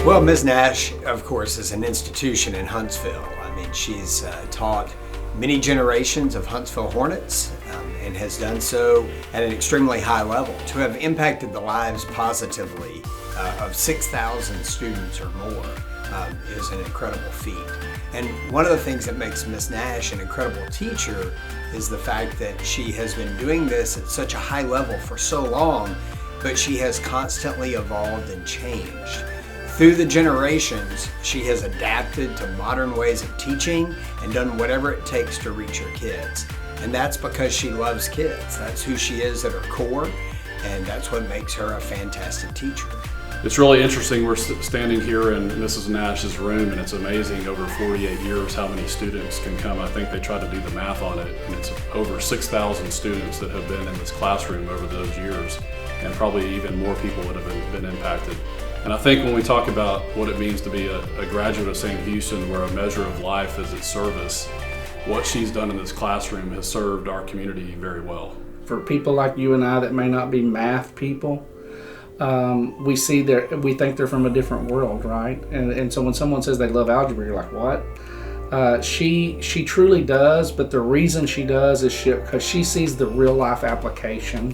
Well, Ms. Nash, of course, is an institution in Huntsville. I mean, she's taught many generations of Huntsville Hornets and has done so at an extremely high level. To have impacted the lives positively of 6,000 students or more is an incredible feat. And one of the things that makes Ms. Nash an incredible teacher is the fact that she has been doing this at such a high level for so long, but she has constantly evolved and changed. Through the generations, she has adapted to modern ways of teaching and done whatever it takes to reach her kids. And that's because she loves kids. That's who she is at her core, and that's what makes her a fantastic teacher. It's really interesting. We're standing here in Mrs. Nash's room, and it's amazing over 48 years how many students can come. I think they tried to do the math on it, and it's over 6,000 students that have been in this classroom over those years, and probably even more people that have been impacted. And I think when we talk about what it means to be a graduate of St. Houston, where a measure of life is its service, what she's done in this classroom has served our community very well. For people like you and I that may not be math people, we think they're from a different world, right? And so when someone says they love algebra, you're like, what? She truly does, but the reason she does is because she sees the real life application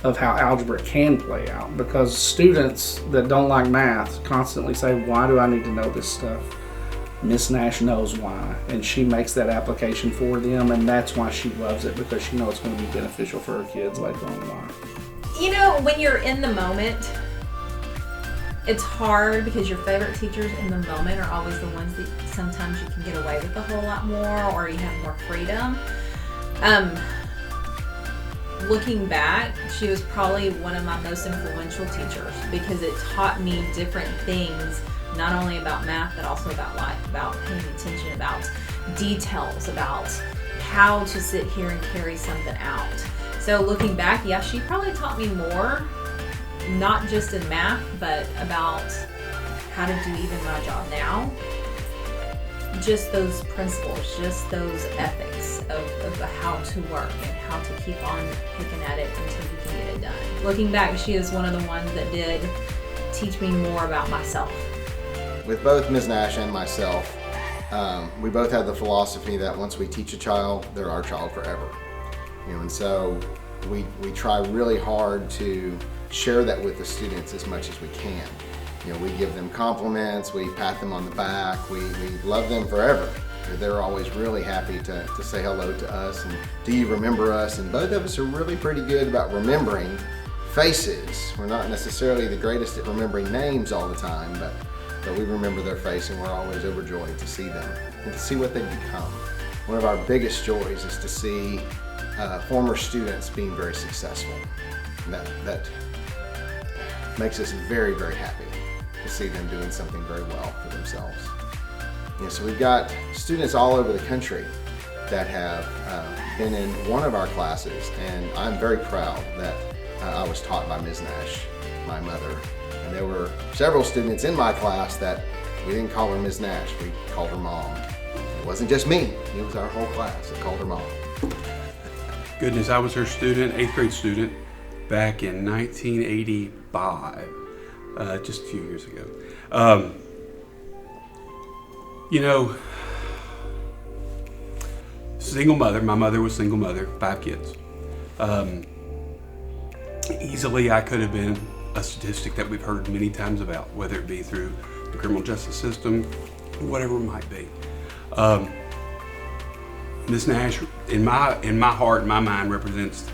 of how algebra can play out, because students that don't like math constantly say, why do I need to know this stuff? Miss Nash knows why, and she makes that application for them, and that's why she loves it, because she knows it's going to be beneficial for her kids later on in life. You know, when you're in the moment, it's hard because your favorite teachers in the moment are always the ones that sometimes you can get away with a whole lot more, or you have more freedom. Looking back, she was probably one of my most influential teachers because it taught me different things, not only about math, but also about life, about paying attention, about details, about how to sit here and carry something out. So looking back, yeah, she probably taught me more, not just in math, but about how to do even my job now. Just those principles, just those ethics of how to work and how to keep on picking at it until you can get it done. Looking back, she is one of the ones that did teach me more about myself. With both Ms. Nash and myself, we both have the philosophy that once we teach a child, they're our child forever. And so we try really hard to share that with the students as much as we can. We give them compliments, we pat them on the back, we love them forever. They're always really happy to say hello to us and do you remember us? And both of us are really pretty good about remembering faces. We're not necessarily the greatest at remembering names all the time, but we remember their face, and we're always overjoyed to see them and to see what they've become. One of our biggest joys is to see former students being very successful. That makes us very, very happy to see them doing something very well for themselves. So we've got students all over the country that have been in one of our classes, and I'm very proud that I was taught by Ms. Nash, my mother. And there were several students in my class that we didn't call her Ms. Nash, we called her Mom. It wasn't just me, it was our whole class that called her Mom. Goodness, I was her student, 8th grade student, back in 1985, just a few years ago. Single mother, my mother was single mother, 5 kids. Easily I could have been a statistic that we've heard many times about, whether it be through the criminal justice system, whatever it might be. Ms. Nash, in my heart, in my mind, represents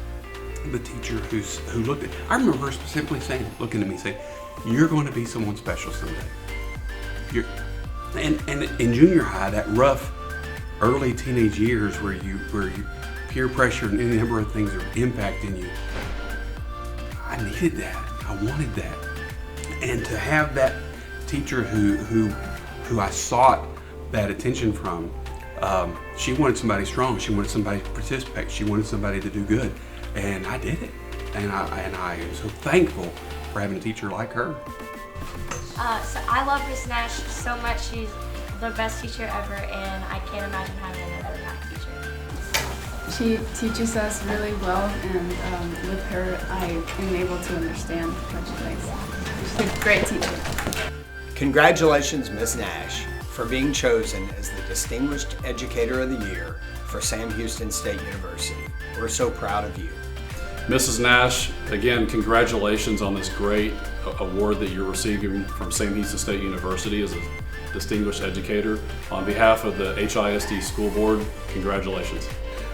the teacher who looked at. I remember her simply saying, looking at me, saying, "You're going to be someone special someday." And in junior high, that rough, early teenage years where you peer pressure and any number of things are impacting you, I needed that. I wanted that, and to have that teacher who I sought that attention from. She wanted somebody strong. She wanted somebody to participate. She wanted somebody to do good, and I did it. And I am so thankful for having a teacher like her. So I love Miss Nash so much. She's the best teacher ever, and I can't imagine having another math teacher. She teaches us really well, and with her, I am able to understand much things. She's a great teacher. Congratulations, Ms. Nash, for being chosen as the Distinguished Educator of the Year for Sam Houston State University. We're so proud of you. Mrs. Nash, again, congratulations on this great award that you're receiving from Sam Houston State University as a Distinguished Educator. On behalf of the HISD School Board, congratulations.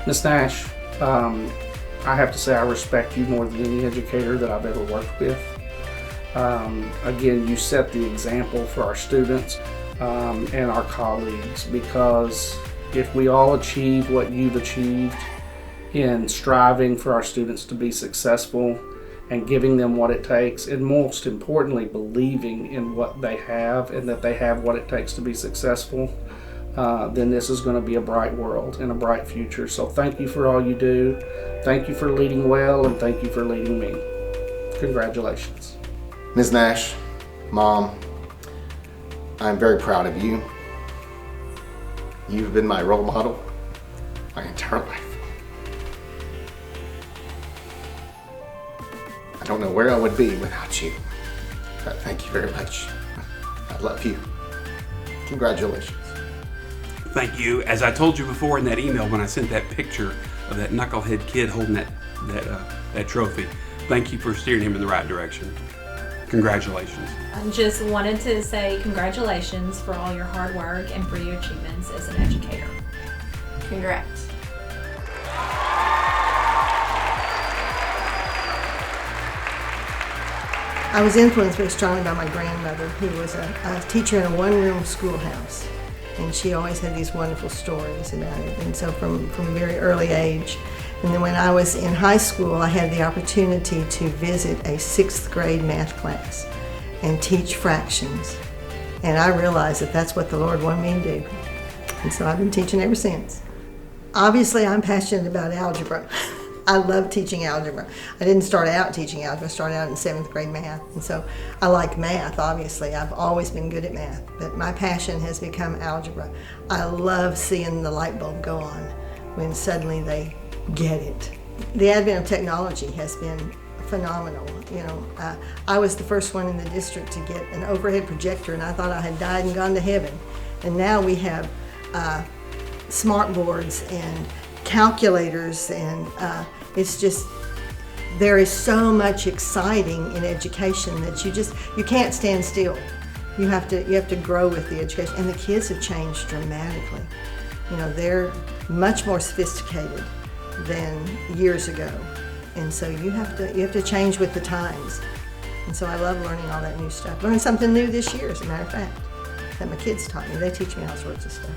Ms. Nash, I have to say I respect you more than any educator that I've ever worked with. Again, you set the example for our students and our colleagues, because if we all achieve what you've achieved in striving for our students to be successful and giving them what it takes, and most importantly, believing in what they have and that they have what it takes to be successful, then this is going to be a bright world and a bright future. So thank you for all you do. Thank you for leading well, and thank you for leading me. Congratulations. Ms. Nash, Mom, I'm very proud of you. You've been my role model my entire life. I don't know where I would be without you, but thank you very much. I love you. Congratulations. Thank you. As I told you before in that email when I sent that picture of that knucklehead kid holding that trophy, thank you for steering him in the right direction. Congratulations. I just wanted to say congratulations for all your hard work and for your achievements as an educator. Congrats. I was influenced very strongly by my grandmother, who was a teacher in a one-room schoolhouse, and she always had these wonderful stories about it. And so from a very early age, and then when I was in high school, I had the opportunity to visit a 6th grade math class and teach fractions. And I realized that that's what the Lord wanted me to do. And so I've been teaching ever since. Obviously, I'm passionate about algebra. I love teaching algebra. I didn't start out teaching algebra. I started out in 7th grade math. And so I like math, obviously. I've always been good at math, but my passion has become algebra. I love seeing the light bulb go on when suddenly they get it. The advent of technology has been phenomenal. You know, I was the first one in the district to get an overhead projector, and I thought I had died and gone to heaven. And now we have smart boards and calculators, and it's just, there is so much exciting in education that you can't stand still. You have to grow with the education, and the kids have changed dramatically. You know, they're much more sophisticated than years ago, and so you have to change with the times. And so I love learning all that new stuff. Learned something new this year, as a matter of fact, that my kids taught me. They teach me all sorts of stuff.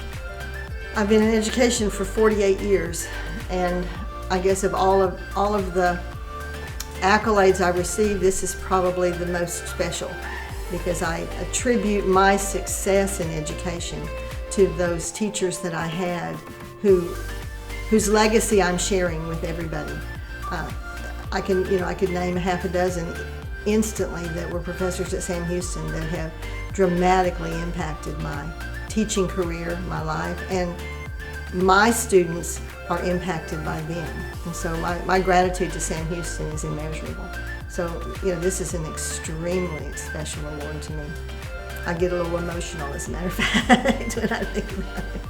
I've been in education for 48 years, and I guess of all of the accolades I received, this is probably the most special, because I attribute my success in education to those teachers that I had whose legacy I'm sharing with everybody. I could name a half a dozen instantly that were professors at Sam Houston that have dramatically impacted my teaching career, my life, and my students are impacted by them. And so my gratitude to Sam Houston is immeasurable. So, you know, this is an extremely special award to me. I get a little emotional, as a matter of fact, when I think about it.